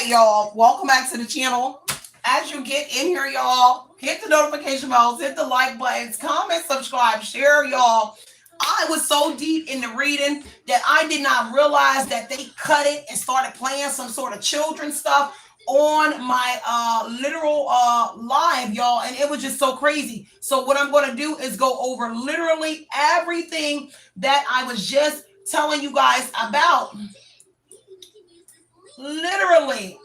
right, y'all. Welcome back to the channel. As you get in here, y'all, hit the notification bells, hit the like buttons, comment, subscribe, share, y'all. I was so deep in the reading that I did not realize that they cut it and started playing some sort of children's stuff on my literal live, y'all, and it was just so crazy. So what I'm going to do is go over literally everything that I was just telling you guys about. Literally,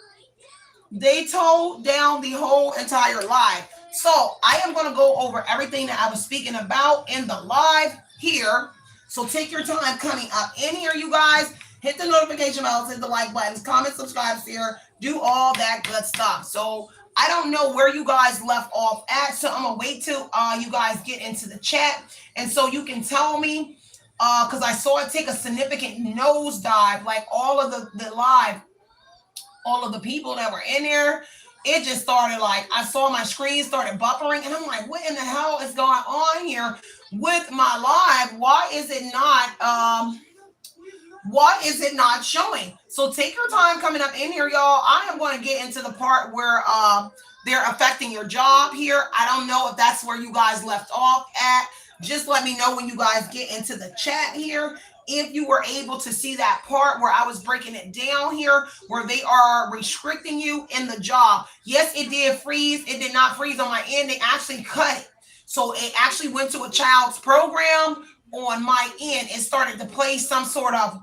they tore down the whole entire live. So I am going to go over everything that I was speaking about in the live here. So take your time coming up in here, you guys. Hit the notification bells, hit the like buttons, comment, subscribe, share, do all that good stuff. So I don't know where you guys left off at, so I'm gonna wait till you guys get into the chat, and so you can tell me, because I saw it take a significant nosedive, like all of the live, all of the people that were in there. It just started, like, I saw my screen started buffering, and I'm like, what in the hell is going on here with my live? Why is it not showing? So take your time coming up in here, y'all. I am going to get into the part where they're affecting your job here. I don't know if that's where you guys left off at. Just let me know when you guys get into the chat here, if you were able to see that part where I was breaking it down here, where they are restricting you in the job. Yes, it did freeze. It did not freeze on my end. They actually cut it. So it actually went to a child's program on my end. It started to play some sort of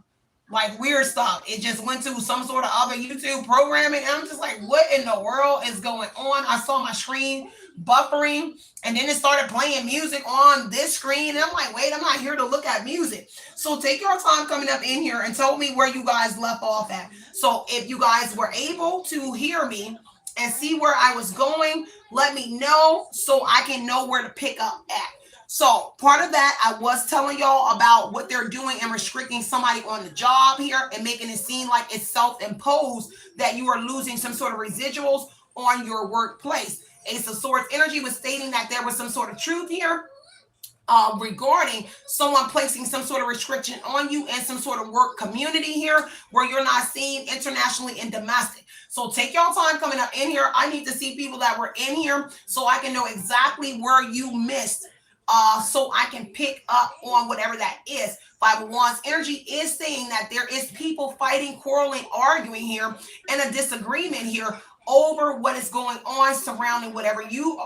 like weird stuff. It just went to some sort of other YouTube programming. And I'm just like, what in the world is going on? I saw my screen buffering, and then it started playing music on this screen. And I'm like, wait, I'm not here to look at music. So take your time coming up in here and tell me where you guys left off at. So if you guys were able to hear me and see where I was going, let me know so I can know where to pick up at. So part of that, I was telling y'all about what they're doing and restricting somebody on the job here and making it seem like it's self-imposed, that you are losing some sort of residuals on your workplace. Ace of Swords energy was stating that there was some sort of truth here regarding someone placing some sort of restriction on you and some sort of work community here where you're not seen internationally and domestic. So take y'all time coming up in here. I need to see people that were in here so I can know exactly where you missed, so I can pick up on whatever that is. Five of Wands energy is saying that there is people fighting, quarreling, arguing here, and a disagreement here over what is going on surrounding whoever you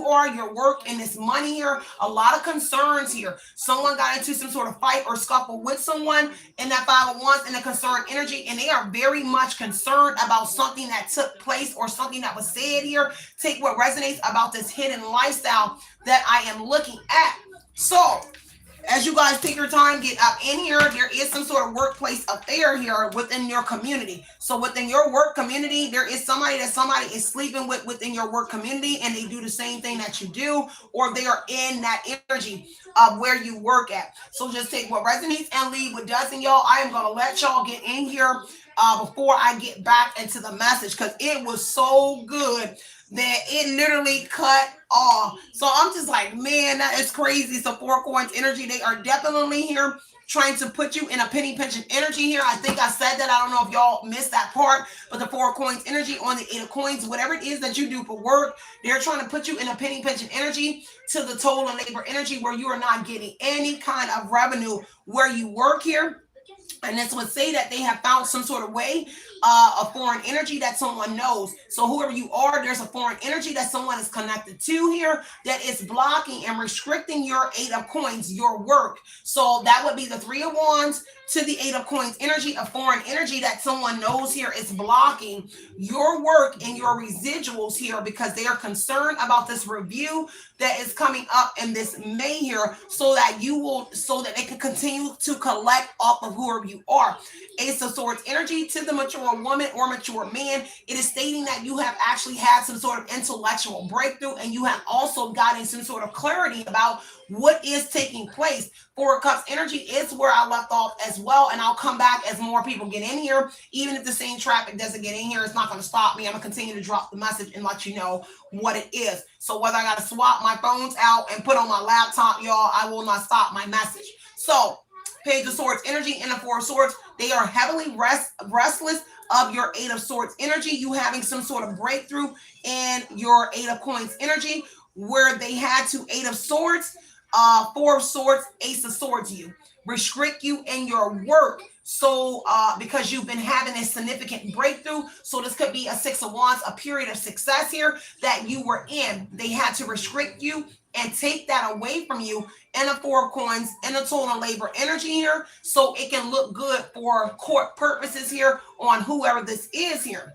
are, your work, and this money here. A lot of concerns here. Someone got into some sort of fight or scuffle with someone in that Five of Wands in the concerned energy, and they are very much concerned about something that took place or something that was said here. Take what resonates about this hidden lifestyle that I am looking at. So as you guys take your time, get up in here, there is some sort of workplace affair here within your community. So within your work community, there is somebody that somebody is sleeping with within your work community, and they do the same thing that you do, or they are in that energy of where you work at. So just take what resonates and leave what doesn't, y'all. I am going to let y'all get in here before I get back into the message, because it was so good that it literally cut off. So I'm just like, man, that is crazy. So Four Coins energy, they are definitely here trying to put you in a penny pinching energy here. I think I said that. I don't know if y'all missed that part, but the Four Coins energy on the Eight of Coins, whatever it is that you do for work, they're trying to put you in a penny pinching energy to the total and labor energy where you are not getting any kind of revenue where you work here. And this would say that they have found some sort of way, a foreign energy that someone knows. So whoever you are, there's a foreign energy that someone is connected to here that is blocking and restricting your Eight of Coins, your work. So that would be the Three of Wands to the Eight of Coins energy, a foreign energy that someone knows here is blocking your work and your residuals here because they are concerned about this review that is coming up in this May here, so that they can continue to collect off of whoever you are. Ace of Swords energy to the mature woman or mature man. It is stating that you have actually had some sort of intellectual breakthrough, and you have also gotten some sort of clarity about what is taking place. Four of Cups energy is where I left off as well, and I'll come back as more people get in here. Even if the same traffic doesn't get in here, it's not going to stop me. I'm going to continue to drop the message and let you know what it is. So whether I got to swap my phones out and put on my laptop, y'all, I will not stop my message. So Page of Swords energy and the Four of Swords, they are heavily restless, of your Eight of Swords energy, you having some sort of breakthrough in your Eight of Coins energy, where they had to Eight of Swords, Four of Swords, Ace of Swords you. Restrict you in your work. So because you've been having a significant breakthrough, so this could be a Six of Wands, a period of success here that you were in. They had to restrict you and take that away from you in a Four of Coins, in a total labor energy here, so it can look good for court purposes here on whoever this is here.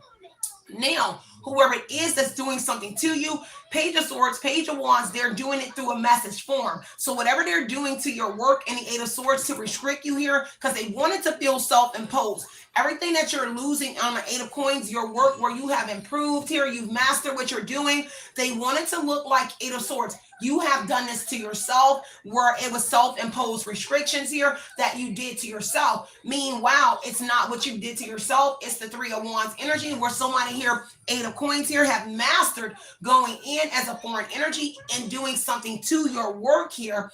Now, whoever it is that's doing something to you, Page of Swords, Page of Wands, they're doing it through a message form. So whatever they're doing to your work in the Eight of Swords to restrict you here, because they wanted to feel self-imposed. Everything that you're losing on the Eight of Coins, your work where you have improved here, you've mastered what you're doing, they wanted to look like Eight of Swords. You have done this to yourself, where it was self-imposed restrictions here that you did to yourself. Meanwhile, it's not what you did to yourself. It's the Three of Wands energy, where somebody here, Eight of Coins here, have mastered going in as a foreign energy and doing something to your work here,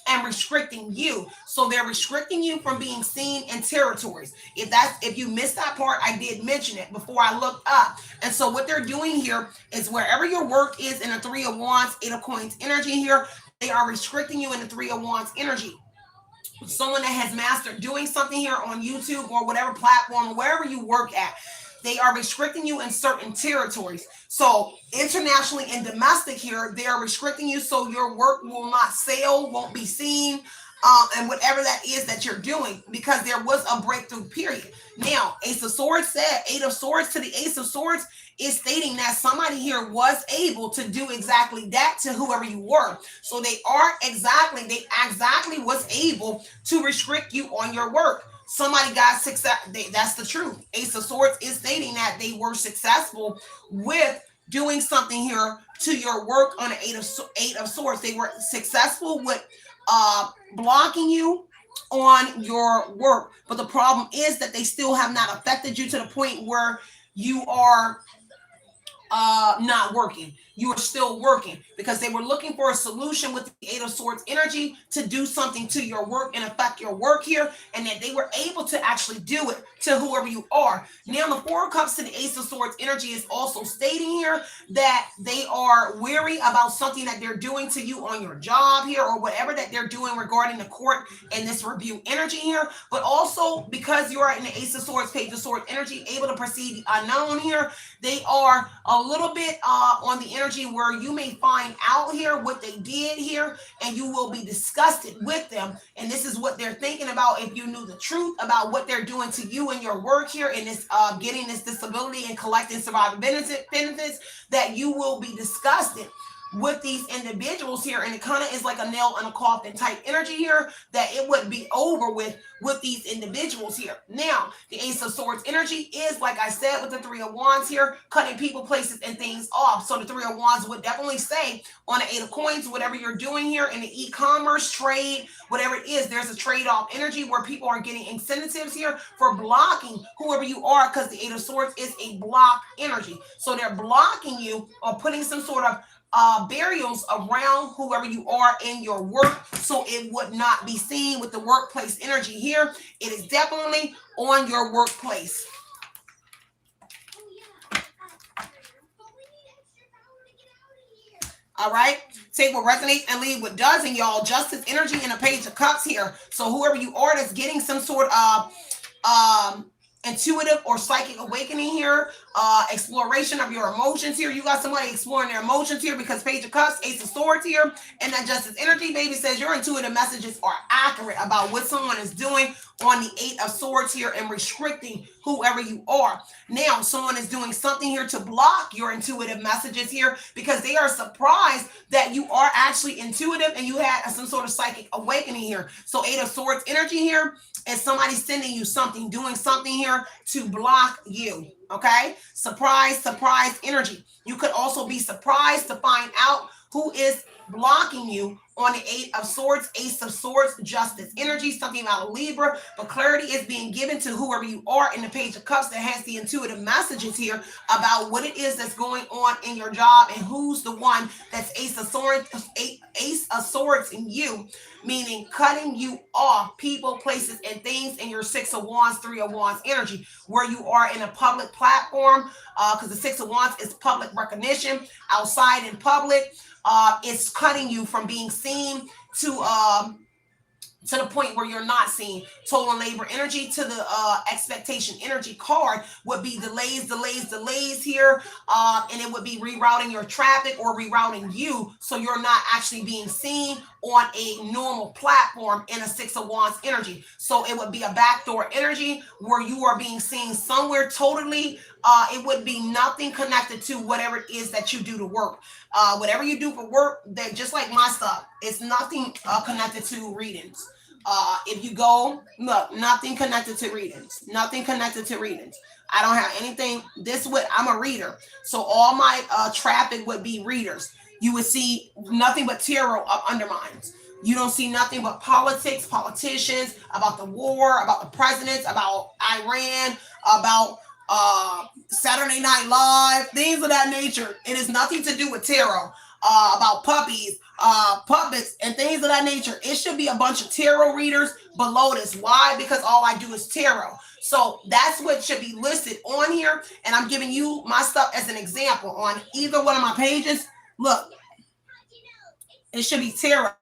and restricting you. So they're restricting you from being seen in territories. If you missed that part, I did mention it before I looked up. And so what they're doing here is wherever your work is in the Three of Wands, Eight of Coins energy here, they are restricting you in the Three of Wands energy. Someone that has mastered doing something here on YouTube or whatever platform, or wherever you work at, they are restricting you in certain territories. So internationally and domestic here, they are restricting you so your work will not sell, won't be seen, and whatever that is that you're doing, because there was a breakthrough period. Now, Ace of Swords said, Eight of Swords to the Ace of Swords is stating that somebody here was able to do exactly that to whoever you were. So they exactly was able to restrict you on your work. Somebody got success. That's the truth. Ace of Swords is stating that they were successful with doing something here to your work on an Eight of Swords. They were successful with blocking you on your work. But the problem is that they still have not affected you to the point where you are not working. You are still working, because they were looking for a solution with the Eight of Swords energy to do something to your work and affect your work here, and that they were able to actually do it to whoever you are. Now, the Four of Cups to the Ace of Swords energy is also stating here that they are weary about something that they're doing to you on your job here, or whatever that they're doing regarding the court and this review energy here. But also, because you are in the Ace of Swords, Page of Swords energy, able to perceive the unknown here, they are a little bit on the energy where you may find out here what they did here, and you will be disgusted with them. And this is what they're thinking about. If you knew the truth about what they're doing to you in your work here, in this getting this disability and collecting survivor benefits, that you will be disgusted with these individuals here. And it kind of is like a nail in a coffin type energy here, that it would be over with these individuals here. Now, the Ace of Swords energy is, like I said, with the Three of Wands here, cutting people, places, and things off. So the Three of Wands would definitely say on the Eight of Coins, whatever you're doing here in the e-commerce trade, whatever it is, there's a trade-off energy where people are getting incentives here for blocking whoever you are, because the Eight of Swords is a block energy. So they're blocking you or putting some sort of burials around whoever you are in your work, so it would not be seen with the workplace energy here. It is definitely on your workplace. All right, take what resonates and leave what doesn't, y'all. Justice energy and a Page of Cups here. So whoever you are that's getting some sort of intuitive or psychic awakening here, exploration of your emotions here. You got somebody exploring their emotions here, because Page of Cups, Ace of Swords here, and that Justice energy, baby, says your intuitive messages are accurate about what someone is doing on the Eight of Swords here and restricting whoever you are. Now, someone is doing something here to block your intuitive messages here, because they are surprised that you are actually intuitive and you had some sort of psychic awakening here. So Eight of Swords energy here is somebody sending you something, doing something here to block you. Okay, surprise energy. You could also be surprised to find out who is blocking you On the Eight of Swords, Ace of Swords, justice energy, something about a Libra, but clarity is being given to whoever you are. In the Page of Cups that has the intuitive messages here about what it is that's going on in your job and who's the one that's Ace of Swords in you, meaning cutting you off people, places, and things in your Six of Wands, Three of Wands energy, where you are in a public platform, because the Six of Wands is public recognition, outside in public. It's cutting you from being seen to the point where you're not seen. Total labor energy to the expectation energy card would be delays here, and it would be rerouting your traffic or rerouting you so you're not actually being seen on a normal platform in a Six of Wands energy. So it would be a backdoor energy where you are being seen somewhere totally. It would be nothing connected to whatever it is that you do to work. Whatever you do for work, that just like my stuff, it's nothing connected to readings. If you go, look, nothing connected to readings. Nothing connected to readings. I don't have anything. I'm a reader. So all my traffic would be readers. You would see nothing but tarot undermines. You don't see nothing but politics, politicians, about the war, about the presidents, about Iran, about Saturday Night Live, things of that nature. It is nothing to do with tarot, about puppies, puppets, and things of that nature. It should be a bunch of tarot readers below this. Why? Because all I do is tarot. So that's what should be listed on here. And I'm giving you my stuff as an example on either one of my pages. Look, it should be tarot.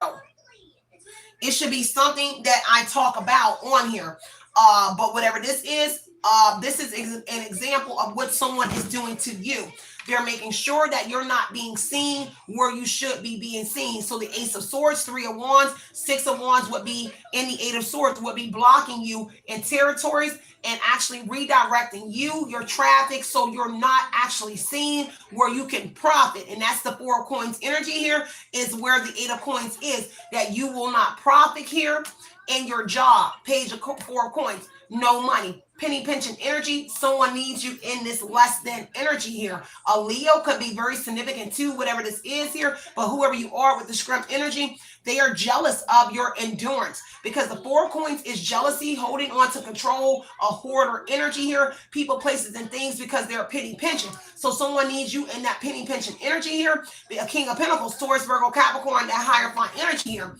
It should be something that I talk about on here. But whatever this is an example of what someone is doing to you. They're making sure that you're not being seen where you should be being seen. So the Ace of Swords, Three of Wands, Six of Wands would be, and the Eight of Swords would be blocking you in territories and actually redirecting you, your traffic, so you're not actually seen where you can profit. And that's the Four of Coins energy here, is where the Eight of Coins is, that you will not profit here in your job. Page of Four of Coins, no money. Penny pinching energy, someone needs you in this less than energy here. A Leo could be very significant too, whatever this is here, but whoever you are with the scrimp energy, they are jealous of your endurance, because the Four of Coins is jealousy, holding on to control, a hoarder energy here, people, places, and things, because they're penny pinching. So someone needs you in that penny pinching energy here. A King of Pentacles, Taurus, Virgo, Capricorn, that higher flying energy here.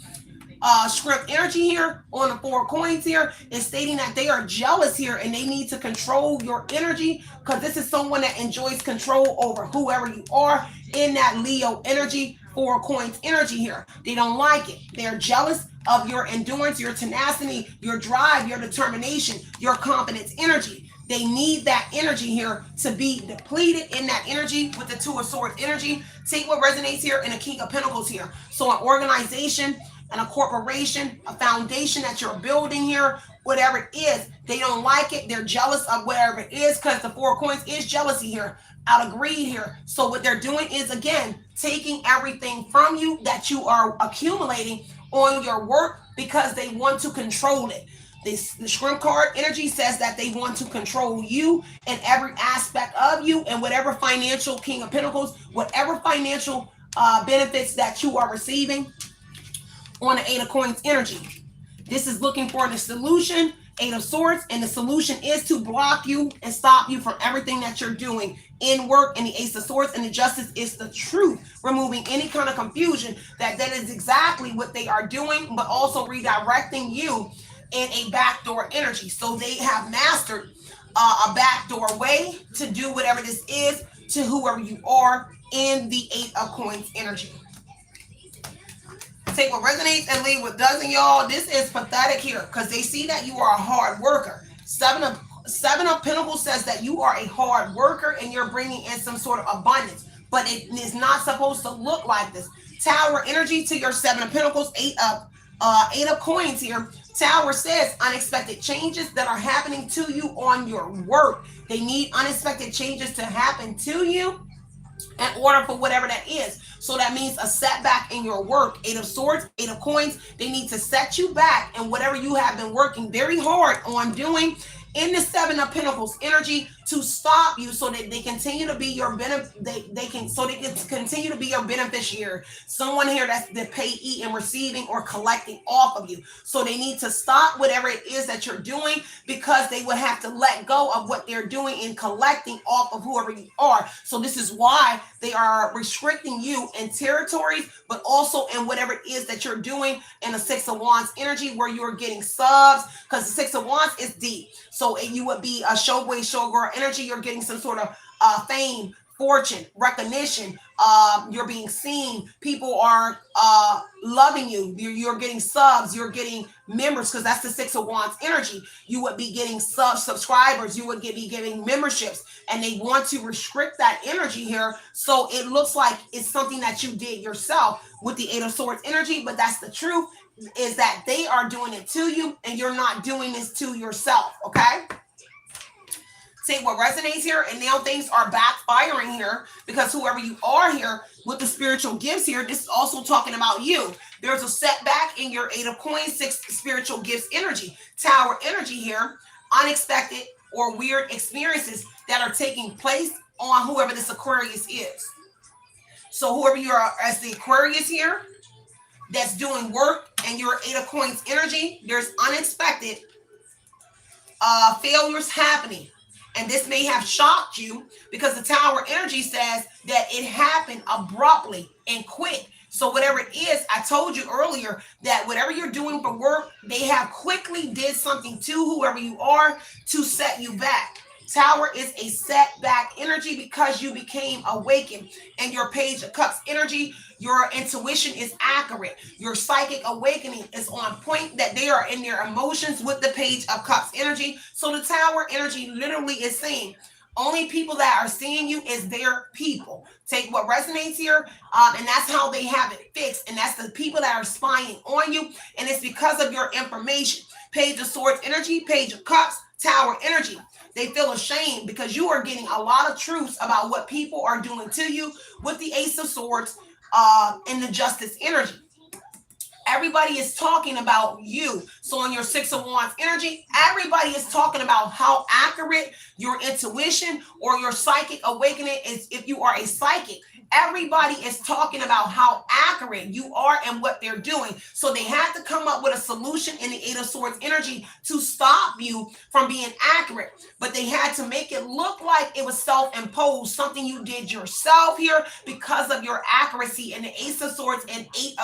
Script energy here on the Four of Coins here is stating that they are jealous here and they need to control your energy, because this is someone that enjoys control over whoever you are in that Leo energy, Four of Coins energy here. They don't like it. They're jealous of your endurance, your tenacity, your drive, your determination, your confidence energy. They need that energy here to be depleted in that energy with the Two of Swords energy. Take what resonates here in a King of Pentacles here. So an organization and a corporation, a foundation that you're building here, whatever it is, they don't like it. They're jealous of whatever it is, because the Four of Coins is jealousy here, out of greed here. So what they're doing is, again, taking everything from you that you are accumulating on your work, because they want to control it. The shrimp card energy says that they want to control you and every aspect of you, and whatever financial, King of Pentacles, whatever financial benefits that you are receiving on the Eight of Coins energy. This is looking for the solution, Eight of Swords, and the solution is to block you and stop you from everything that you're doing in work. And the Ace of Swords and the Justice is the truth, removing any kind of confusion that is exactly what they are doing, but also redirecting you in a backdoor energy. So they have mastered a backdoor way to do whatever this is to whoever you are in the Eight of Coins energy. Take what resonates and leave what doesn't, y'all. This is pathetic here, because they see that you are a hard worker. Seven of Pentacles says that you are a hard worker and you're bringing in some sort of abundance, but it is not supposed to look like this. Tower energy to your Seven of Pentacles, Eight of Coins here. Tower says unexpected changes that are happening to you on your work. They need unexpected changes to happen to you in order for whatever that is. So that means a setback in your work. Eight of Swords, Eight of Coins, they need to set you back in whatever you have been working very hard on doing in the Seven of Pentacles energy to stop you so that they continue to be your they can continue to be your beneficiary, someone here that's the payee and receiving or collecting off of you. So they need to stop whatever it is that you're doing, because they would have to let go of what they're doing in collecting off of whoever you are. So this is why they are restricting you in territories, but also in whatever it is that you're doing in the Six of Wands energy, where you're getting subs, because the Six of Wands is deep. So you would be a showboy, showgirl energy. You're getting some sort of fame, fortune, recognition. You're being seen. People are loving you. You're getting subs. You're getting members, because that's the Six of Wands energy. You would be getting subscribers. You would be getting memberships, and they want to restrict that energy here. So it looks like it's something that you did yourself with the Eight of Swords energy, but that's the truth, is that they are doing it to you, and you're not doing this to yourself. Okay. Take what resonates here, and now things are backfiring here, because whoever you are here with the spiritual gifts here, this is also talking about you. There's a setback in your Eight of Coins, Six spiritual gifts energy, Tower energy here, unexpected or weird experiences that are taking place on whoever this Aquarius is. So whoever you are as the Aquarius here that's doing work and your Eight of Coins energy, there's unexpected failures happening. And this may have shocked you, because the Tower energy says that it happened abruptly and quick. So whatever it is, I told you earlier that whatever you're doing for work, they have quickly did something to whoever you are to set you back. Tower is a setback energy because you became awakened. And your Page of Cups energy, your intuition is accurate. Your psychic awakening is on point, that they are in their emotions with the Page of Cups energy. So the Tower energy literally is saying, only people that are seeing you is their people. Take what resonates here, and that's how they have it fixed. And that's the people that are spying on you, and it's because of your information. Page of Swords energy, Page of Cups, Tower energy. They feel ashamed because you are getting a lot of truths about what people are doing to you with the Ace of Swords and the Justice energy. Everybody is talking about you. So on your Six of Wands energy, everybody is talking about how accurate your intuition or your psychic awakening is. If you are a psychic, everybody is talking about how accurate you are and what they're doing. So they had to come up with a solution in the Eight of Swords energy to stop you from being accurate. But they had to make it look like it was self-imposed, something you did yourself here because of your accuracy in the Ace of Swords and Ace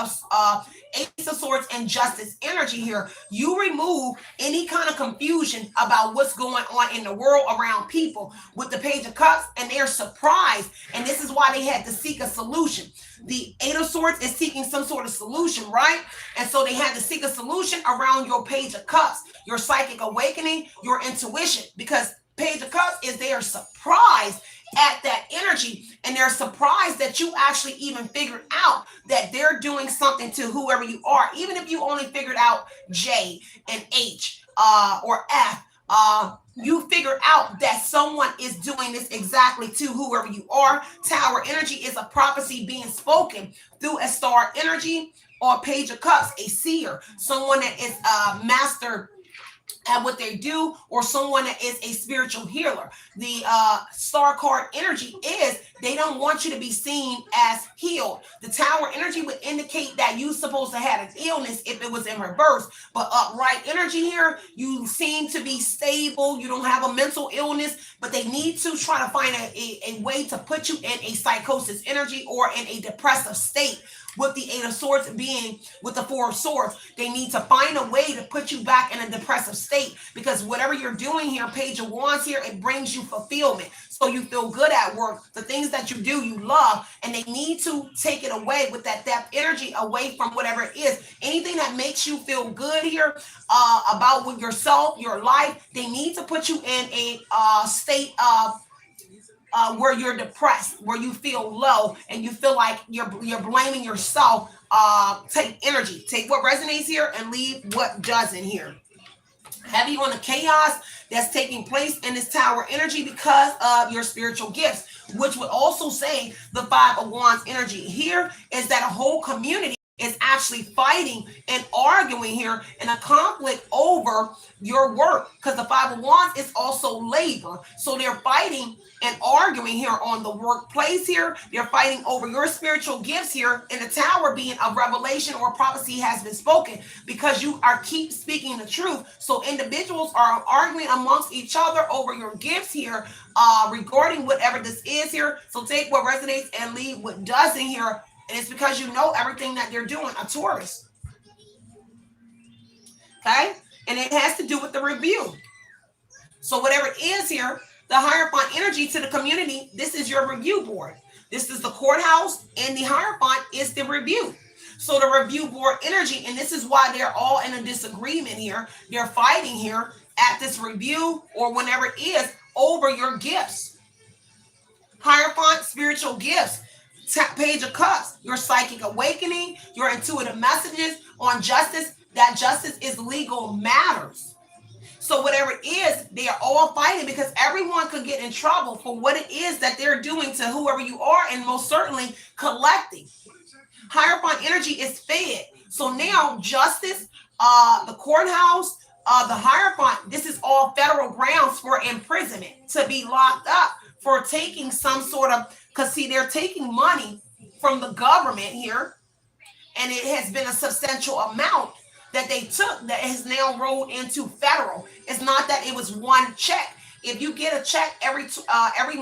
of Swords and Justice energy here. You remove any kind of confusion about what's going on in the world around people with the Page of Cups, and they're surprised. And this is why they had to seek a solution. The Eight of Swords is seeking some sort of solution, right? And so they had to seek a solution around your Page of Cups, your psychic awakening, your intuition, because Page of Cups is they are surprised at that energy, and they're surprised that you actually even figured out that they're doing something to whoever you are. Even if you only figured out J and H or F, you figured out that someone is doing this exactly to whoever you are. Tower energy is a prophecy being spoken through a star energy or Page of Cups, a seer, someone that is a master at what they do, or someone that is a spiritual healer. The star card energy is they don't want you to be seen as healed. The Tower energy would indicate that you supposed to have an illness if it was in reverse, but upright energy here, you seem to be stable. You don't have a mental illness, but they need to try to find a way to put you in a psychosis energy or in a depressive state. With the Eight of Swords being with the Four of Swords, they need to find a way to put you back in a depressive state, because whatever you're doing here, Page of Wands here, it brings you fulfillment. So you feel good at work. The things that you do, you love, and they need to take it away with that depth energy away from whatever it is. Anything that makes you feel good here about with yourself, your life, they need to put you in a state of where you're depressed, where you feel low, and you feel like you're blaming yourself. Take energy, take what resonates here and leave what doesn't here. Heavy on the chaos that's taking place in this Tower energy because of your spiritual gifts, which would also say the Five of Wands energy here is that a whole community is actually fighting and arguing here in a conflict over your work, because the Five of Wands is also labor. So they're fighting and arguing here on the workplace here. They're fighting over your spiritual gifts here, in the Tower being a revelation or prophecy has been spoken, because you are keep speaking the truth. So individuals are arguing amongst each other over your gifts here, regarding whatever this is here. So take what resonates and leave what doesn't here. And it's because you know everything that they're doing, a Taurus. Okay? And it has to do with the review. So whatever it is here, the Hierophant energy to the community, this is your review board. This is the courthouse, and the Hierophant is the review. So the review board energy, and this is why they're all in a disagreement here. They're fighting here at this review, or whenever it is, over your gifts. Hierophant, spiritual gifts. Page of Cups, your psychic awakening, your intuitive messages on justice. That justice is legal matters. So whatever it is, they are all fighting, because everyone could get in trouble for what it is that they're doing to whoever you are, and most certainly collecting. Hierophant energy is fed. So now justice, the courthouse, the Hierophant, this is all federal grounds for imprisonment, to be locked up for taking some sort of, because see, they're taking money from the government here, and it has been a substantial amount that they took that has now rolled into federal. It's not that it was one check. If you get a check every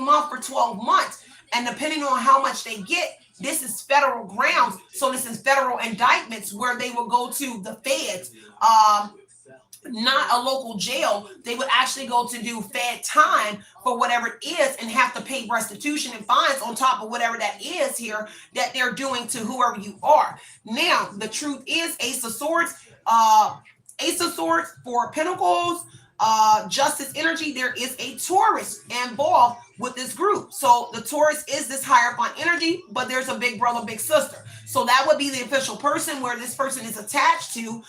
month for 12 months, and depending on how much they get, this is federal grounds. So this is federal indictments where they will go to the feds, not a local jail. They would actually go to do Fed time for whatever it is, and have to pay restitution and fines on top of whatever that is here that they're doing to whoever you are. Now, the truth is, Ace of Swords, Four of Pentacles, justice energy, there is a Taurus involved with this group. So the Taurus is this Hierophant energy, but there's a big brother, big sister. So that would be the official person, where this person is attached to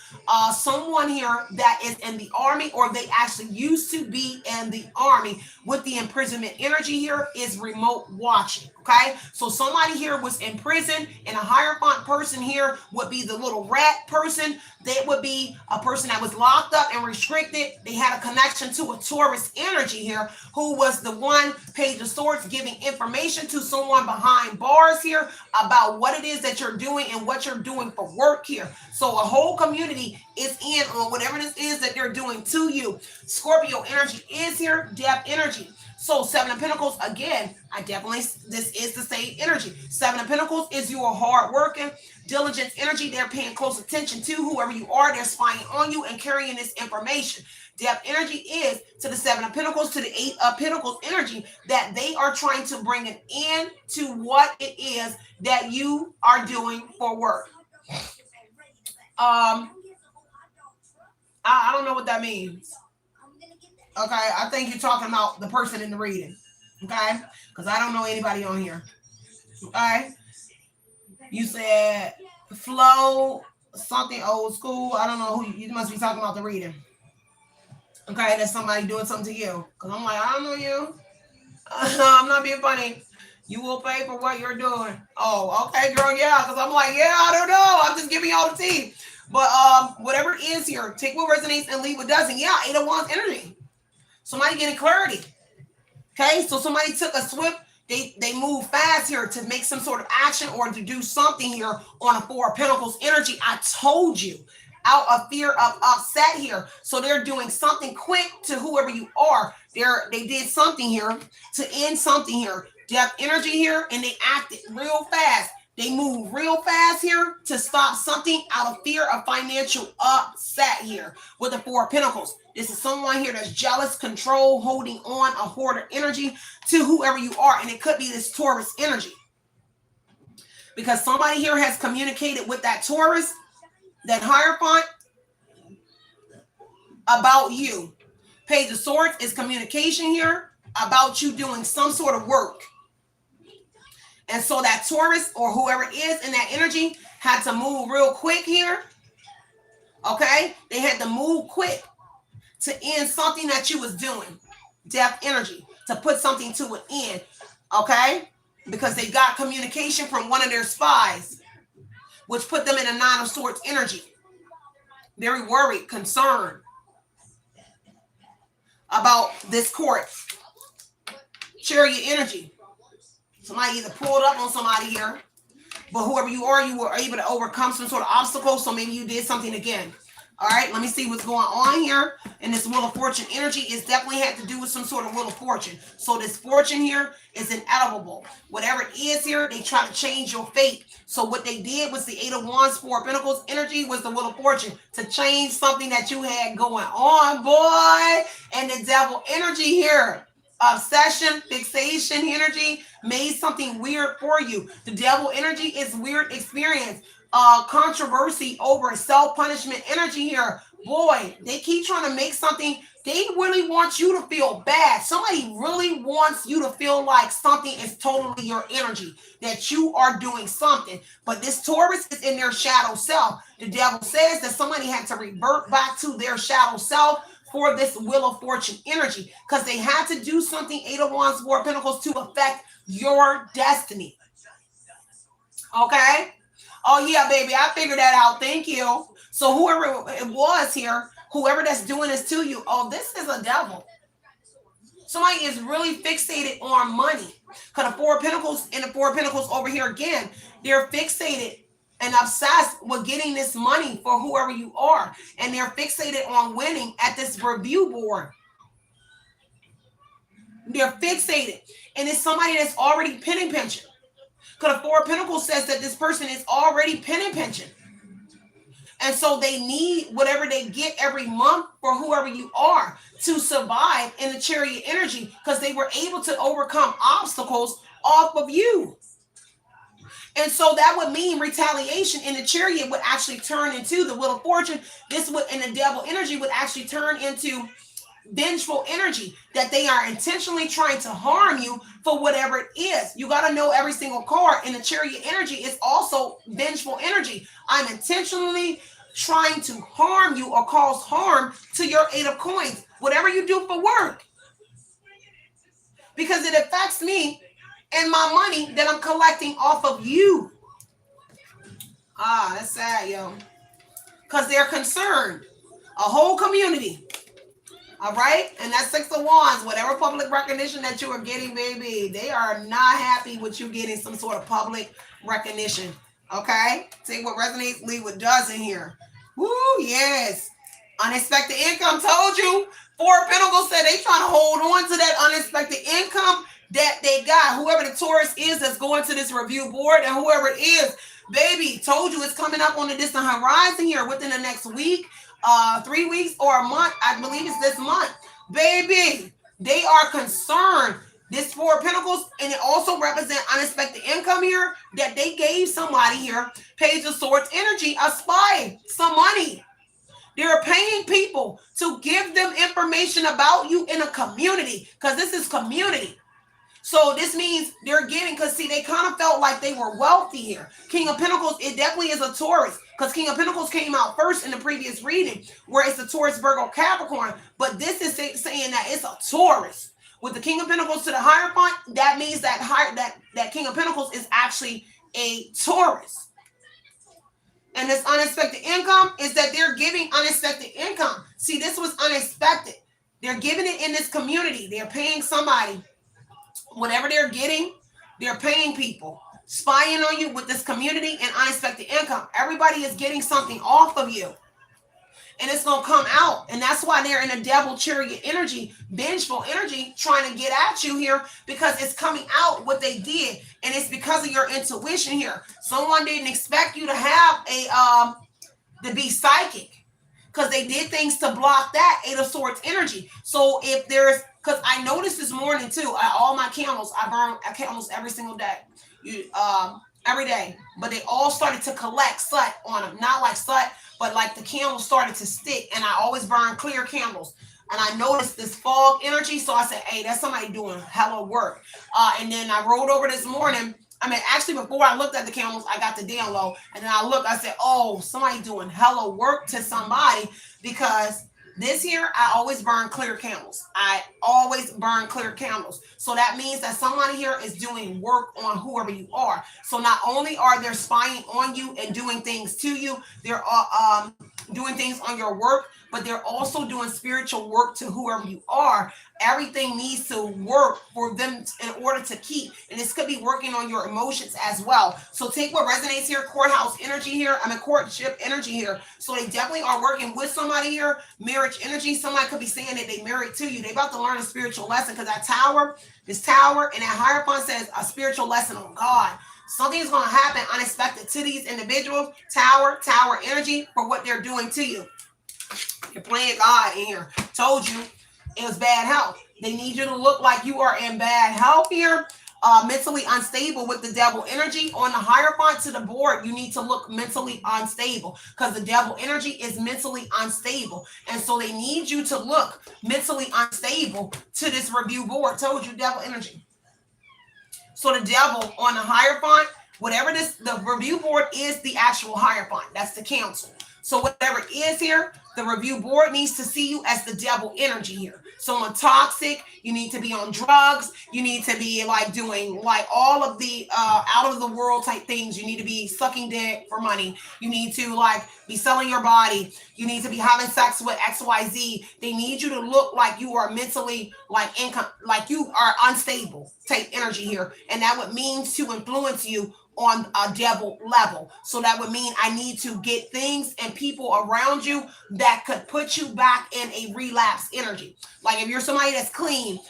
someone here that is in the army, or they actually used to be in the army. With the imprisonment energy here is remote watching. Okay, so somebody here was in prison, and a Hierophant person here would be the little rat person. They would be a person that was locked up and restricted. They had a connection to a Taurus energy here, who was the one, Page of Swords, giving information to someone behind bars here about what it is that you're doing and what you're doing for work here. So a whole community is in on whatever this is that they're doing to you. Scorpio energy is here, death energy. So Seven of Pentacles, again, this is the same energy. Seven of Pentacles is your hard working, diligence energy. They're paying close attention to whoever you are. They're spying on you and carrying this information. Death energy is to the Seven of Pentacles, to the Eight of Pentacles energy, that they are trying to bring an end to what it is that you are doing for work. I don't know what that means. Okay, I think you're talking about the person in the reading. Okay, because I don't know anybody on here. Okay, you said flow something old school. I don't know who you must be talking about the reading. Okay, that's somebody doing something to you. Because I'm like, I don't know you. I'm not being funny. You will pay for what you're doing. Oh, okay, girl, yeah. Because I'm like, yeah, I don't know. I'm just giving y'all the tea. But whatever it is here, take what resonates and leave what doesn't. Yeah, Eight of Wands energy. Somebody getting clarity. Okay, so somebody took a swift, they move fast here to make some sort of action or to do something here on a Four of Pentacles energy. I told you, out of fear of upset here. So they're doing something quick to whoever you are. They did something here to end something here. Death energy here, and they acted real fast. They move real fast here to stop something out of fear of financial upset here with the Four of Pentacles. This is someone here that's jealous, control, holding on, a hoarder energy to whoever you are. And it could be this Taurus energy. Because somebody here has communicated with that Taurus, that Hierophant, about you. Page of Swords is communication here about you doing some sort of work. And so that Taurus or whoever it is in that energy had to move real quick here. Okay? They had to move quick to end something that you was doing. Death energy. To put something to an end. Okay? Because they got communication from one of their spies. which put them in a Nine of Swords energy. Very worried, concerned about this court. Chariot energy. Somebody either pulled up on somebody here, but whoever you are, you were able to overcome some sort of obstacle, so maybe you did something again. All right, let me see what's going on here. And this Wheel of Fortune energy is definitely had to do with some sort of Wheel of Fortune. So this fortune here is inevitable. Whatever it is here, they try to change your fate. So what they did was the Eight of Wands, Four of Pentacles energy was the Wheel of Fortune to change something that you had going on, boy. And the Devil energy here, obsession, fixation energy, made something weird for you. The Devil energy is weird experience. Controversy over self-punishment energy here. Boy, they keep trying to make something. They really want you to feel bad. Somebody really wants you to feel like something is totally your energy, that you are doing something. But this Taurus is in their shadow self. The Devil says that somebody had to revert back to their shadow self for this Wheel of Fortune energy, because they had to do something, Eight of Wands, Four of Pentacles, to affect your destiny. Okay? Oh, yeah, baby, I figured that out. Thank you. So whoever it was here, whoever that's doing this to you, oh, this is a devil. Somebody is really fixated on money. Because the Four of Pentacles and the Four of Pentacles over here again, they're fixated and obsessed with getting this money for whoever you are. And they're fixated on winning at this review board. They're fixated. And it's somebody that's already penny pinching. Because the Four of Pentacles says that this person is already penny pinching. And so they need whatever they get every month for whoever you are to survive in the Chariot energy, because they were able to overcome obstacles off of you. And so that would mean retaliation in the Chariot would actually turn into the Wheel of Fortune. This would, in the Devil energy, would actually turn into vengeful energy, that they are intentionally trying to harm you for whatever it is. You got to know every single card in the Chariot energy is also vengeful energy. I'm intentionally trying to harm you or cause harm to your Eight of Coins, whatever you do for work, because it affects me and my money that I'm collecting off of you. Ah, that's sad, yo. Because they're concerned. A whole community. All right, and that's Six of Wands, whatever public recognition that you are getting, baby, they are not happy with you getting some sort of public recognition. Okay, take what resonates, leave what doesn't here. Woo, yes. Unexpected income, told you. Four of Pentacles said they trying to hold on to that unexpected income that they got. Whoever the Taurus is that's going to this review board, and whoever it is, baby, told you it's coming up on the distant horizon here within the next week. 3 weeks or a month. I believe it's this month. Baby, they are concerned. This Four of Pentacles, and it also represents unexpected income here that they gave somebody here. Page of Swords energy, a spy, some money. They're paying people to give them information about you in a community, because this is community. So this means they're getting, because see, they kind of felt like they were wealthy here. King of Pentacles, it definitely is a Taurus, because King of Pentacles came out first in the previous reading, where it's a Taurus, Virgo, Capricorn. But this is saying that it's a Taurus. With the King of Pentacles to the Hierophant, that means that King of Pentacles is actually a Taurus. And this unexpected income is that they're giving unexpected income. See, this was unexpected. They're giving it in this community. They're paying somebody. Whatever they're getting, they're paying people, spying on you with this community and unexpected income. Everybody is getting something off of you, and it's going to come out. And that's why they're in a Devil Chariot energy, vengeful energy, trying to get at you here, because it's coming out what they did. And it's because of your intuition here. Someone didn't expect you to have to be psychic, because they did things to block that Eight of Swords energy. So if there's, because I noticed this morning too, all my candles, I burn candles every single day, every day, but they all started to collect soot on them. Not like soot, but like the candles started to stick, and I always burn clear candles. And I noticed this fog energy, so I said, hey, that's somebody doing hella work. And then I rolled over this morning. I mean, actually, before I looked at the candles, I got the download. And then I looked, I said, oh, somebody doing hella work to somebody, because This here, I always burn clear candles. I always burn clear candles. So that means that somebody here is doing work on whoever you are. So not only are they spying on you and doing things to you, they're doing things on your work, but they're also doing spiritual work to whoever you are. Everything needs to work for them in order to keep, and this could be working on your emotions as well. So take what resonates here. Courthouse energy here, I mean courtship energy here. So they definitely are working with somebody here. Marriage energy, somebody could be saying that they married to you. They about to learn a spiritual lesson, because that tower, this tower and that Hierophant says a spiritual lesson on God. Something is going to happen unexpected to these individuals. Tower energy for what they're doing to you. You're playing God in here. Told you it was bad health. They need you to look like you are in bad health here. Mentally unstable with the devil energy. On the Hierophant to the board, you need to look mentally unstable, because the devil energy is mentally unstable. And so they need you to look mentally unstable to this review board. Told you, devil energy. So the devil on the Hierophant, whatever this, the review board is the actual Hierophant. That's the council. So whatever it is here, the review board needs to see you as the devil energy here. Someone toxic, you need to be on drugs, you need to be like doing like all of the out of the world type things. You need to be sucking dick for money. You need to like be selling your body. You need to be having sex with XYZ. They need you to look like you are mentally like like you are unstable type energy here. And that would mean to influence you on a devil level. So that would mean I need to get things and people around you that could put you back in a relapse energy. Like if you're somebody that's clean,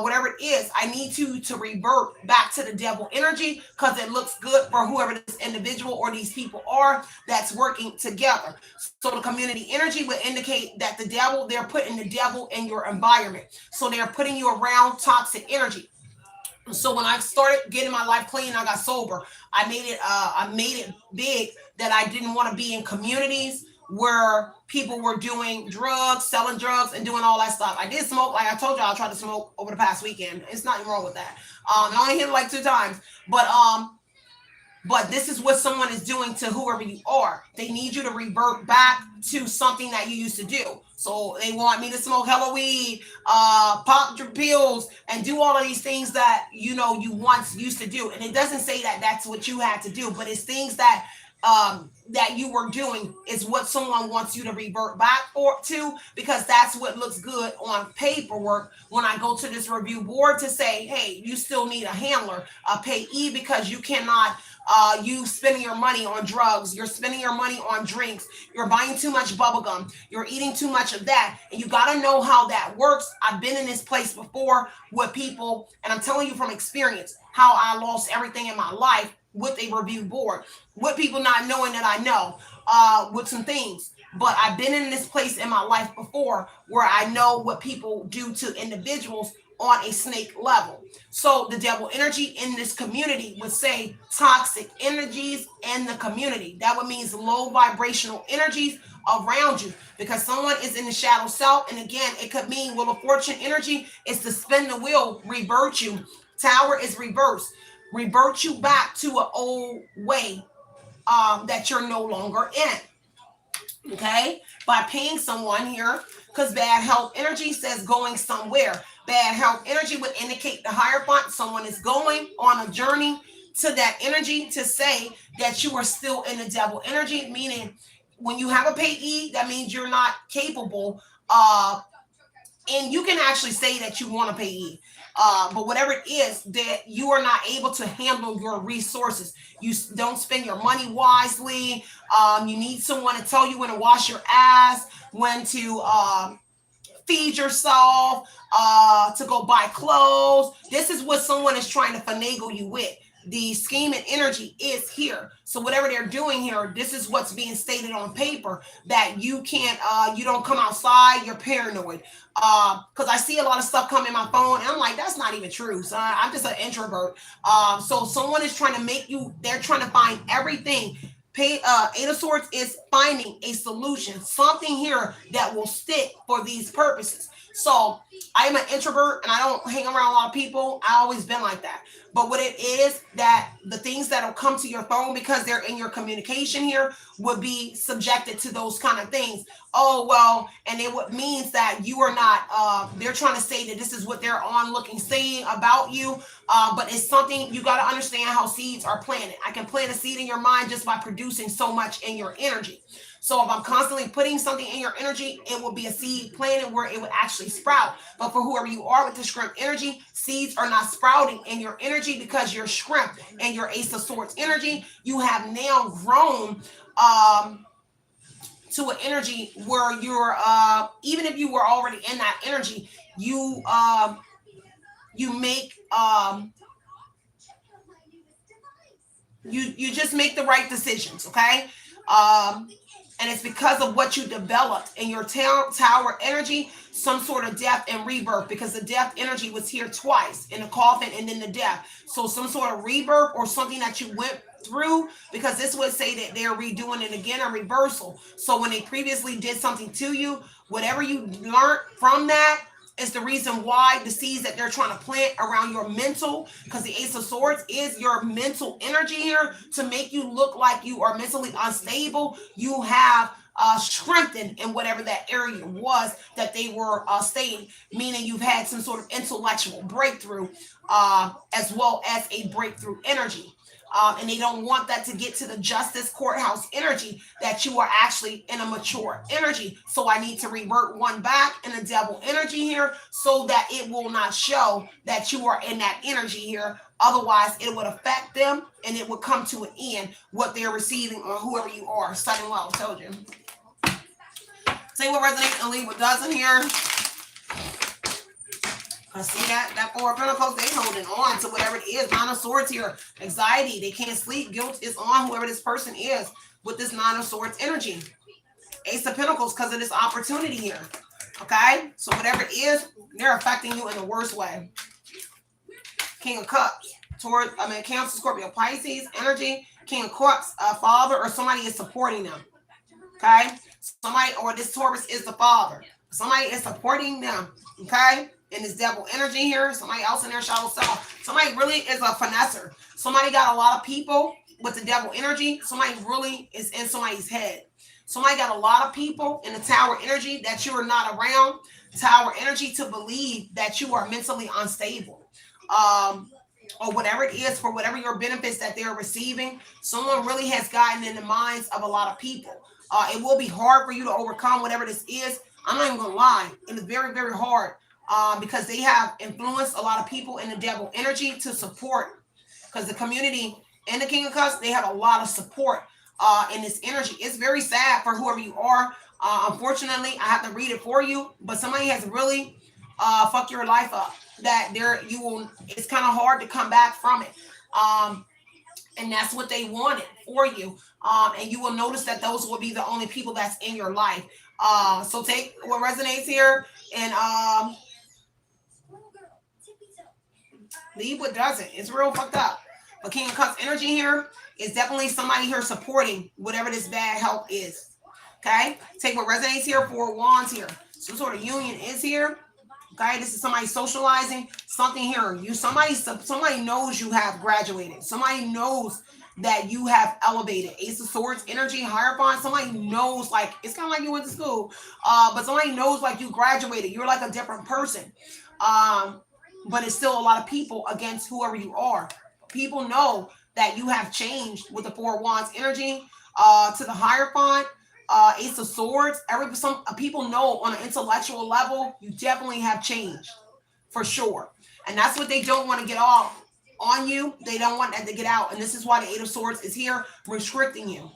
whatever it is, I need you to revert back to the devil energy, because it looks good for whoever this individual or these people are that's working together. So the community energy would indicate that the devil, they're putting the devil in your environment. So they're putting you around toxic energy. So when I started getting my life clean, I got sober. I made it big that I didn't want to be in communities where people were doing drugs, selling drugs, and doing all that stuff. I did smoke, like I told you, I tried to smoke over the past weekend. It's nothing wrong with that. I only hit it like 2 times, but this is what someone is doing to whoever you are. They need you to revert back to something that you used to do. So they want me to smoke hella weed, pop your pills, and do all of these things that you once used to do. And it doesn't say that that's what you had to do, but it's things that you were doing is what someone wants you to revert back to, because that's what looks good on paperwork when I go to this review board to say, hey, you still need a handler, a payee, because you cannot you spending your money on drugs, you're spending your money on drinks, you're buying too much bubble gum, you're eating too much of that, and you got to know how that works. I've been in this place before with people, and I'm telling you from experience how I lost everything in my life with a review board, with people not knowing that I know with some things. But I've been in this place in my life before where I know what people do to individuals on a snake level. So the devil energy in this community would say toxic energies in the community. That would mean low vibrational energies around you, because someone is in the shadow self. And again, it could mean Wheel of Fortune energy is to spin the wheel, revert you. Tower is reverse, revert you back to an old way that you're no longer in. Okay, by paying someone here, because bad health energy says going somewhere. Bad health energy would indicate the Hierophant. Someone is going on a journey to that energy to say that you are still in the devil energy, meaning when you have a payee, that means you're not capable. And you can actually say that you want a payee. But whatever it is, that you are not able to handle your resources. You don't spend your money wisely. You need someone to tell you when to wash your ass, when to feed yourself, to go buy clothes. This is what someone is trying to finagle you with. The scheme and energy is here. So whatever they're doing here, this is what's being stated on paper, that you can't, you don't come outside, you're paranoid. Because I see a lot of stuff come in my phone, and I'm like, that's not even true. So I'm just an introvert. So someone is trying to make you, they're trying to find everything. Eight of Swords is finding a solution, something here that will stick for these purposes. So I am an introvert and I don't hang around a lot of people. I always been like that. But what it is that the things that'll come to your phone because they're in your communication here would be subjected to those kind of things. Oh, well, and it what means that you are not, they're trying to say that this is what they're on looking saying about you. But it's something you got to understand how seeds are planted. I can plant a seed in your mind just by producing so much in your energy. So if I'm constantly putting something in your energy, it will be a seed planted where it would actually sprout. But for whoever you are with the shrimp energy, seeds are not sprouting in your energy because you're shrimp and your Ace of Swords energy. You have now grown to an energy where you're even if you were already in that energy, you make you just make the right decisions, okay? And it's because of what you developed in your tower energy, some sort of death and rebirth, because the death energy was here twice in the coffin and then the death. So some sort of rebirth or something that you went through, because this would say that they're redoing it again, a reversal. So when they previously did something to you, whatever you learned from that is the reason why the seeds that they're trying to plant around your mental, because the Ace of Swords is your mental energy here to make you look like you are mentally unstable. You have strengthened in whatever that area was that they were stating, meaning you've had some sort of intellectual breakthrough as well as a breakthrough energy. And they don't want that to get to the justice courthouse energy, that you are actually in a mature energy. So I need to revert one back in the devil energy here so that it will not show that you are in that energy here. Otherwise, it would affect them and it would come to an end what they're receiving or whoever you are. Studying well, I told you. Say what resonates and leave what doesn't here. I see that Four of Pentacles, they holding on to whatever it is. Nine of Swords here, anxiety, they can't sleep, guilt is on whoever this person is with this Nine of Swords energy. Ace of Pentacles, because of this opportunity here. Okay, so whatever it is, they're affecting you in the worst way. King of Cups, Cancer, Scorpio, Pisces energy. King of Cups, a father or somebody is supporting them. Okay, somebody, or this Taurus is the father. Somebody is supporting them. Okay. In this devil energy here, somebody else in their shadow self. Somebody really is a finesser. Somebody got a lot of people with the devil energy. Somebody really is in somebody's head. Somebody got a lot of people in the tower energy that you are not around. Tower energy to believe that you are mentally unstable. Or whatever it is, for whatever your benefits that they're receiving. Someone really has gotten in the minds of a lot of people. It will be hard for you to overcome whatever this is. I'm not even gonna lie. It is very, very hard. Because they have influenced a lot of people in the devil energy to support, because the community and the King of Cups, they have a lot of support in this energy. It's very sad for whoever you are. Unfortunately, I have to read it for you, but somebody has really fucked your life up, that it's kind of hard to come back from it. And that's what they wanted for you. And you will notice that those will be the only people that's in your life. So take what resonates here and leave what doesn't. It's real fucked up. But King of Cups energy here is definitely somebody here supporting whatever this bad health is. Okay? Take what resonates here. Four of Wands here. Some sort of union is here. Okay? This is somebody socializing. Something here. Somebody knows you have graduated. Somebody knows that you have elevated. Ace of Swords energy, Hierophant. Somebody knows, like, it's kind of like you went to school. But somebody knows, like, you graduated. You're like a different person. But it's still a lot of people against whoever you are. People know that you have changed with the Four of Wands energy to the Hierophant, Ace of Swords. Some people know on an intellectual level, you definitely have changed for sure. And that's what they don't want to get off on you. They don't want that to get out. And this is why the Eight of Swords is here, restricting you.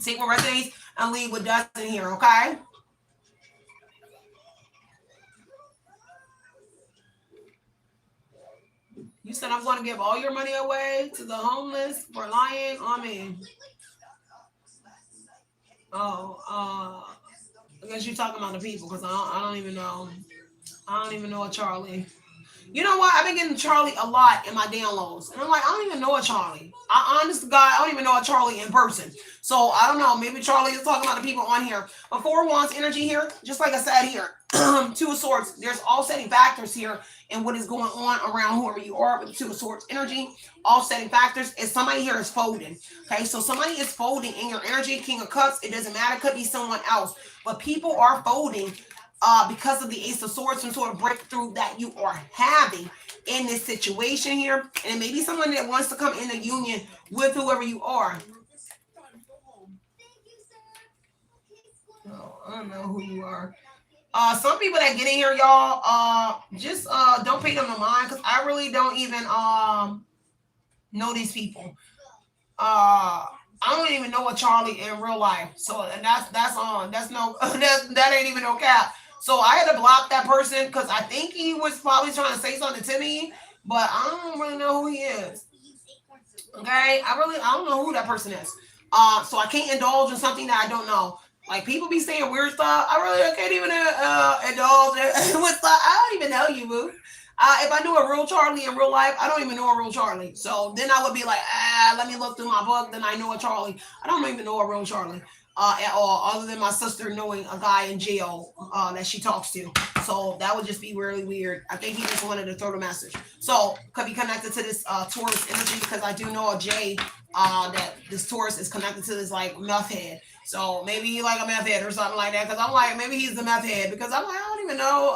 Take what resonates and leave what doesn't here, okay? You said I'm going to give all your money away to the homeless for lying on me. I guess you're talking about the people, because I don't even know. I don't even know a Charlie. You know what? I've been getting Charlie a lot in my downloads. And I'm like, I don't even know a Charlie. Honest to God, I don't even know a Charlie in person. So I don't know. Maybe Charlie is talking about the people on here. But Four of Wands energy here, just like I said here, Two of Swords. There's offsetting factors here and what is going on around whoever you are with the Two of Swords energy. Offsetting factors is somebody here is folding. Okay, so somebody is folding in your energy. King of Cups, it doesn't matter. It could be someone else. But people are folding because of the Ace of Swords, some sort of breakthrough that you are having in this situation here. And it may be someone that wants to come in a union with whoever you are. Oh, I don't know who you are. Some people that get in here, y'all, just don't pay them no mind, because I really don't even know these people. I don't even know a Charlie in real life. So, and that's no that ain't even no cap. So I had to block that person because I think he was probably trying to say something to me, but I don't really know who he is. Okay, I don't know who that person is. So I can't indulge in something that I don't know. Like, people be saying weird stuff. I can't even indulge with stuff. I don't even know you, boo. If I knew a real Charlie in real life, I don't even know a real Charlie. So then I would be like, let me look through my book. Then I know a Charlie. I don't even know a real Charlie at all, other than my sister knowing a guy in jail that she talks to. So that would just be really weird. I think he just wanted to throw the message. So could be connected to this Taurus energy, because I do know a Jay that this Taurus is connected to this like meth head. So maybe he like a meth head or something like that. Because I'm like, maybe he's the meth head. Because I'm like, I don't even know,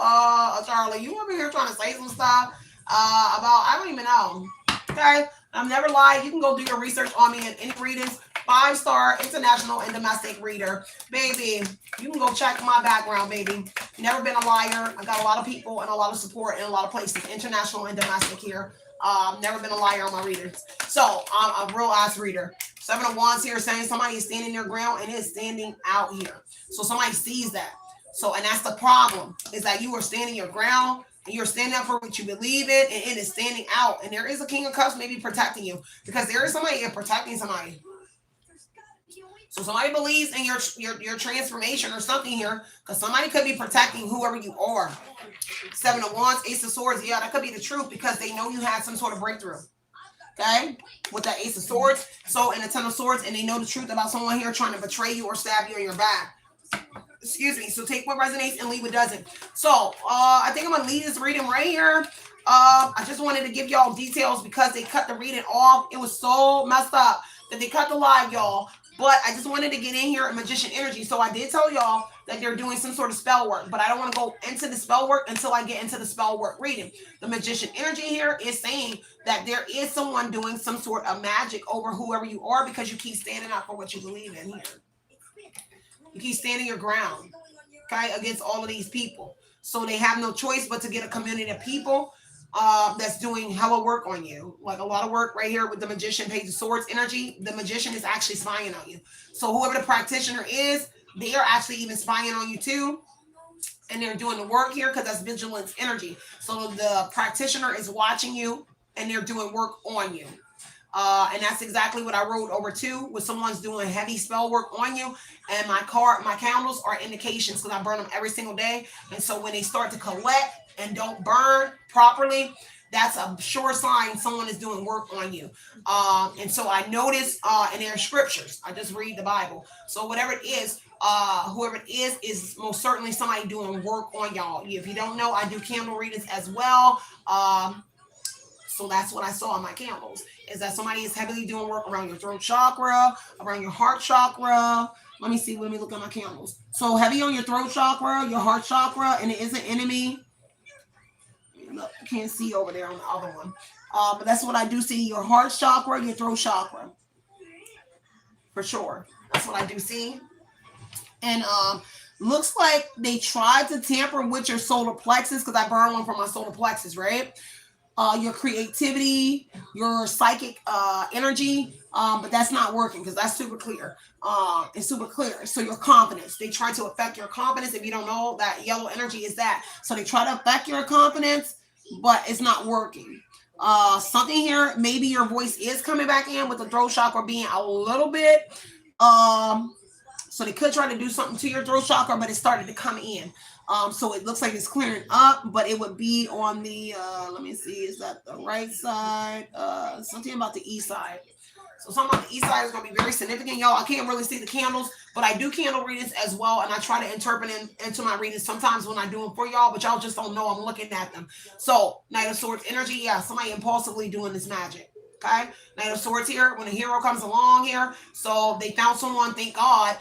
Charlie. You over here trying to say some stuff about, I don't even know. Okay, I've never lied. You can go do your research on me in any readings. 5-star international and domestic reader, baby. You can go check my background, baby. Never been a liar. I got a lot of people and a lot of support in a lot of places, international and domestic here. Never been a liar on my readers. So I'm a real ass reader. 7 of Wands here saying somebody is standing their ground and is standing out here. So somebody sees that. So, and that's the problem, is that you are standing your ground and you're standing up for what you believe in, and it is standing out. And there is a King of Cups maybe protecting you, because there is somebody here protecting somebody. So somebody believes in your transformation or something here, because somebody could be protecting whoever you are. 7 of Wands, Ace of Swords. Yeah, that could be the truth, because they know you had some sort of breakthrough. Okay, with that Ace of Swords. So in the 10 of Swords, and they know the truth about someone here trying to betray you or stab you in your back. Excuse me. So take what resonates and leave what doesn't. So I think I'm gonna leave this reading right here. I just wanted to give y'all details because they cut the reading off. It was so messed up that they cut the live, y'all. But I just wanted to get in here at Magician Energy. So I did tell y'all that they're doing some sort of spell work, but I don't want to go into the spell work until I get into the spell work reading. The Magician Energy here is saying that there is someone doing some sort of magic over whoever you are, because you keep standing up for what you believe in here. You keep standing your ground, okay, against all of these people. So they have no choice but to get a community of people that's doing hella work on you, like a lot of work right here with the Magician, Page of Swords energy. The Magician is actually spying on you. So whoever the practitioner is, they are actually even spying on you too, and they're doing the work here, because that's vigilance energy. So the practitioner is watching you and they're doing work on you. And that's exactly what I wrote over too, with someone's doing heavy spell work on you. And my candles are indications, because I burn them every single day. And so when they start to collect and don't burn properly, that's a sure sign someone is doing work on you. And so I noticed in their scriptures, I just read the Bible. So whatever it is, whoever it is most certainly somebody doing work on y'all. If you don't know, I do candle readings as well. So that's what I saw in my candles, is that somebody is heavily doing work around your throat chakra, around your heart chakra. Let me see. Let me look at my candles. So heavy on your throat chakra, your heart chakra, and it is an enemy. Look, you can't see over there on the other one. But that's what I do see. Your heart chakra, your throat chakra. For sure. That's what I do see. And looks like they tried to tamper with your solar plexus, because I burned one from my solar plexus, right? Your creativity, your psychic energy, but that's not working, because that's super clear. It's super clear. So your confidence, they try to affect your confidence. If you don't know, that yellow energy is that. So they try to affect your confidence, but it's not working. Something here, maybe your voice is coming back in, with the throat chakra being a little bit So they could try to do something to your throat chakra, but it started to come in. So it looks like it's clearing up, but it would be on the, let me see, is that the right side? Something about the east side. So something on the east side is going to be very significant, y'all. I can't really see the candles, but I do candle readings as well, and I try to interpret into my readings sometimes when I do them for y'all, but y'all just don't know I'm looking at them. So Knight of Swords energy, yeah, somebody impulsively doing this magic. Okay, Knight of Swords here, when a hero comes along here, so they found someone, thank God.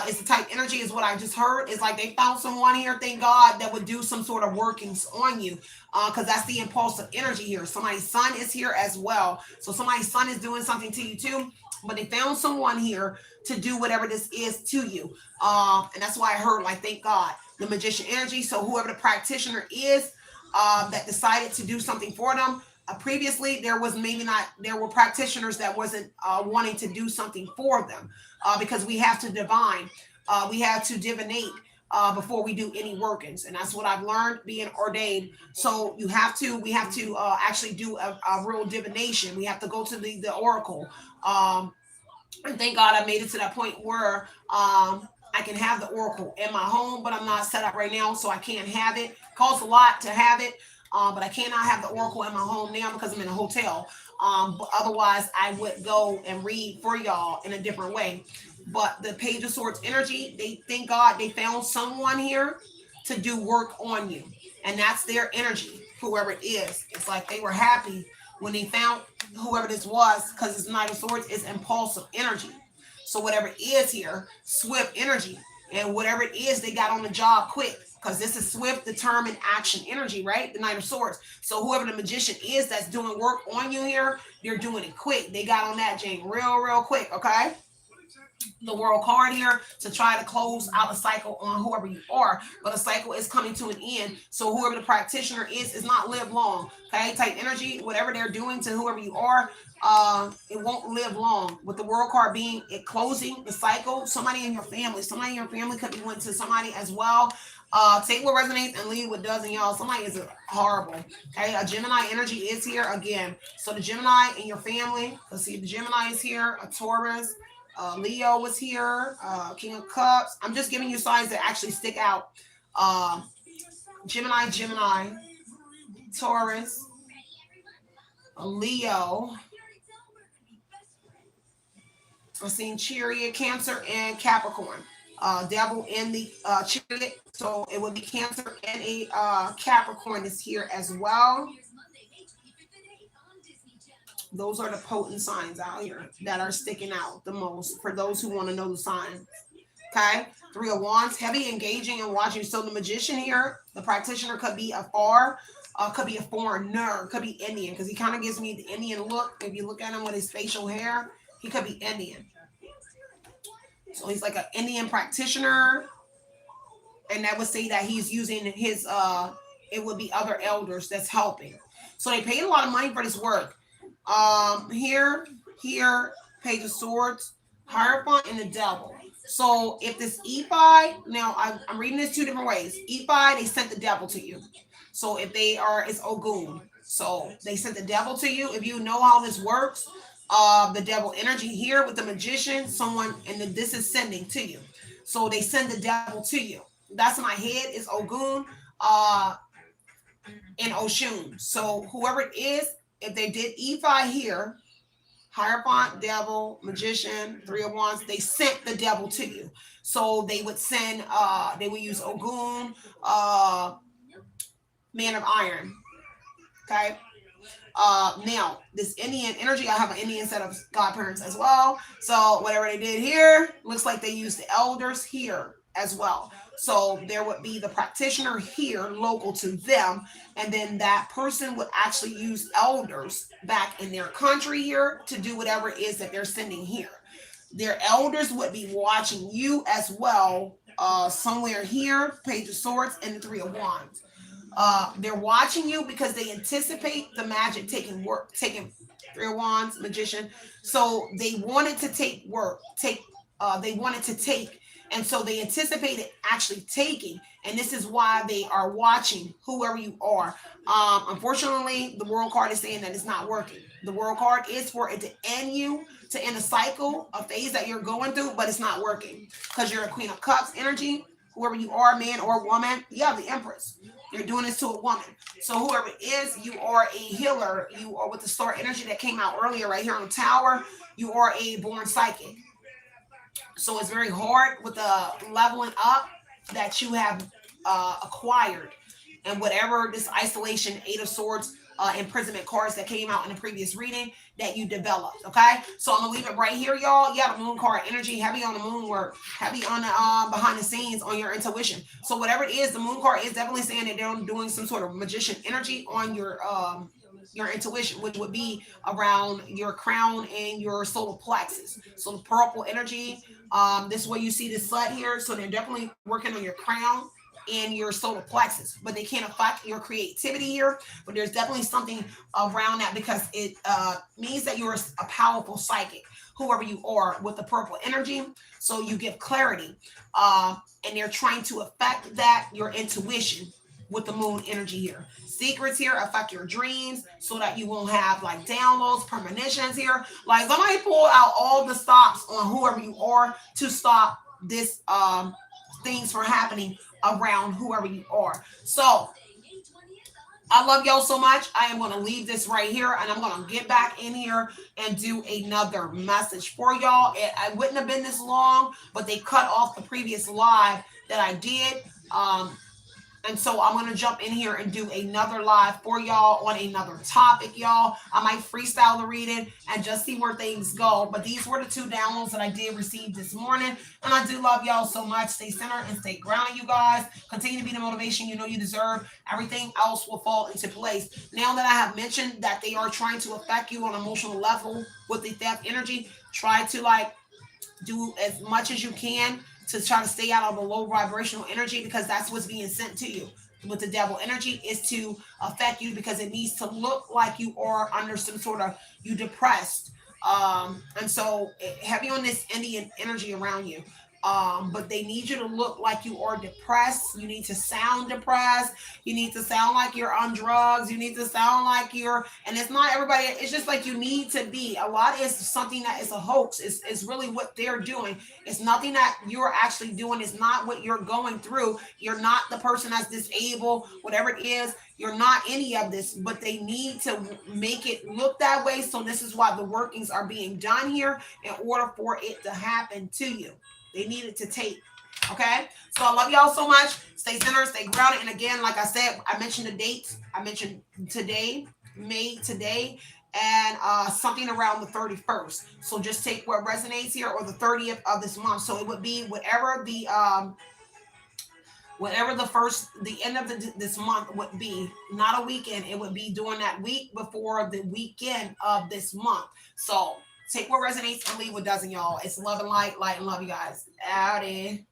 It's the type energy is what I just heard. It's like they found someone here, thank God, that would do some sort of workings on you, because that's the impulsive energy here. Somebody's son is here as well. So somebody's son is doing something to you too, but they found someone here to do whatever this is to you. And that's why I heard, like, thank God, the magician energy. So whoever the practitioner is that decided to do something for them, previously there were practitioners that wasn't wanting to do something for them, because we have to divine, we have to divinate before we do any workings, and that's what I've learned being ordained. So we have to actually do a real divination. We have to go to the oracle, and thank God I made it to that point where I can have the oracle in my home, but I'm not set up right now, so I can't have it. It costs a lot to have it. But I cannot have the oracle in my home now because I'm in a hotel. But otherwise, I would go and read for y'all in a different way. But the Page of Swords energy, they thank God they found someone here to do work on you. And that's their energy, whoever it is. It's like they were happy when they found whoever this was, because it's Knight of Swords is impulsive energy. So whatever it is here, swift energy. And whatever it is, they got on the job quick, because this is swift, determined action energy, right? The Knight of Swords. So whoever the magician is that's doing work on you here, they're doing it quick. They got on that, Jane, real quick, okay? The World card here to try to close out a cycle on whoever you are, but a cycle is coming to an end. So whoever the practitioner is not live long, okay? Type energy, whatever they're doing to whoever you are, it won't live long. With the World card being it closing the cycle, somebody in your family could be went to somebody as well. Take what resonates and leave what doesn't, y'all. Somebody is horrible. Okay, a Gemini energy is here again. So the Gemini in your family, let's see, the Gemini is here, a Taurus, Leo was here, King of Cups. I'm just giving you signs that actually stick out. Gemini, Taurus, Leo. I'm seeing Chariot, Cancer, and Capricorn. Devil in the Chariot, so it would be Cancer and a Capricorn is here as well. Those are the potent signs out here that are sticking out the most for those who want to know the signs. Okay, Three of Wands, heavy, engaging, and watching. So the magician here, the practitioner could be afar, could be a foreigner, could be Indian, because he kind of gives me the Indian look. If you look at him with his facial hair, he could be Indian. So he's like an Indian practitioner, and that would say that he's using his, it would be other elders that's helping. So they paid a lot of money for this work. Here, Page of Swords, Hierophant, and the Devil. So if this E5, now I'm reading this two different ways. E5, they sent the devil to you. So if they are, it's Ogun. So they sent the devil to you. If you know how this works, the devil energy here with the magician, someone, and this is sending to you. So they send the devil to you. That's in my head is Ogun and Oshun. So whoever it is, if they did E5 here, Hierophant, devil, magician, Three of Wands, they sent the devil to you. So they would send, they would use Ogun, Man of Iron. Okay. Now this Indian energy, I have an Indian set of godparents as well. So whatever they did here, looks like they used the elders here as well. So there would be the practitioner here local to them, and then that person would actually use elders back in their country here to do whatever it is that they're sending here. Their elders would be watching you as well, somewhere here, Page of Swords and the Three of Wands. They're watching you because they anticipate the magic taking Three of Wands, magician. So they wanted to take work, they wanted to take, and so they anticipated actually taking, and this is why they are watching whoever you are. Unfortunately, the World card is saying that it's not working. The World card is for it to end a cycle, a phase that you're going through, but it's not working because you're a Queen of Cups energy. Whoever you are, man or woman, you have the Empress. You're doing this to a woman. So whoever it is, you are a healer. You are with the star energy that came out earlier right here on the tower. You are a born psychic. So it's very hard with the leveling up that you have acquired, and whatever this isolation, Eight of Swords, imprisonment cards that came out in the previous reading that you developed. Okay, so I'm gonna leave it right here, y'all. Yeah, the moon card energy, heavy on the moon work, heavy on the behind the scenes on your intuition. So whatever it is, the moon card is definitely saying that they're doing some sort of magician energy on your intuition, which would be around your crown and your solar plexus. So the purple energy, this is where you see this slut here. So they're definitely working on your crown and your solar plexus, but they can't affect your creativity here. But there's definitely something around that because it means that you're a powerful psychic, whoever you are, with the purple energy. So you give clarity, and they're trying to affect that, your intuition, with the moon energy here. Secrets here affect your dreams so that you won't have like downloads, premonitions here. Like somebody pull out all the stops on whoever you are to stop this things from happening around whoever you are. So I love y'all so much. I am going to leave this right here, and I'm going to get back in here and do another message for y'all. I wouldn't have been this long, but they cut off the previous live that I did. And so I'm going to jump in here and do another live for y'all on another topic, y'all. I might freestyle the reading and just see where things go. But these were the 2 downloads that I did receive this morning. And I do love y'all so much. Stay centered and stay grounded, you guys. Continue to be the motivation you know you deserve. Everything else will fall into place. Now that I have mentioned that they are trying to affect you on an emotional level with the theft energy, try to do as much as you can to try to stay out of the low vibrational energy, because that's what's being sent to you with the devil energy, is to affect you because it needs to look like you are under some sort of, you depressed. And so heavy on this Indian energy around you. But they need you to look like you are depressed. You need to sound depressed. You need to sound like you're on drugs. You need to sound like and it's not everybody. It's just like you need to be. A lot is something that is a hoax. It's really what they're doing. It's nothing that you're actually doing. It's not what you're going through. You're not the person that's disabled, whatever it is. You're not any of this, but they need to make it look that way. So this is why the workings are being done here in order for it to happen to you. They need it to take. Okay, so I love y'all so much. Stay centered, stay grounded. And again, like I said, I mentioned the dates. I mentioned today, May today, and something around the 31st. So just take what resonates here, or the 30th of this month. So it would be whatever the end of this month would be. Not a weekend. It would be during that week before the weekend of this month. So take what resonates and leave what doesn't, y'all. It's love and light and love, you guys. Howdy.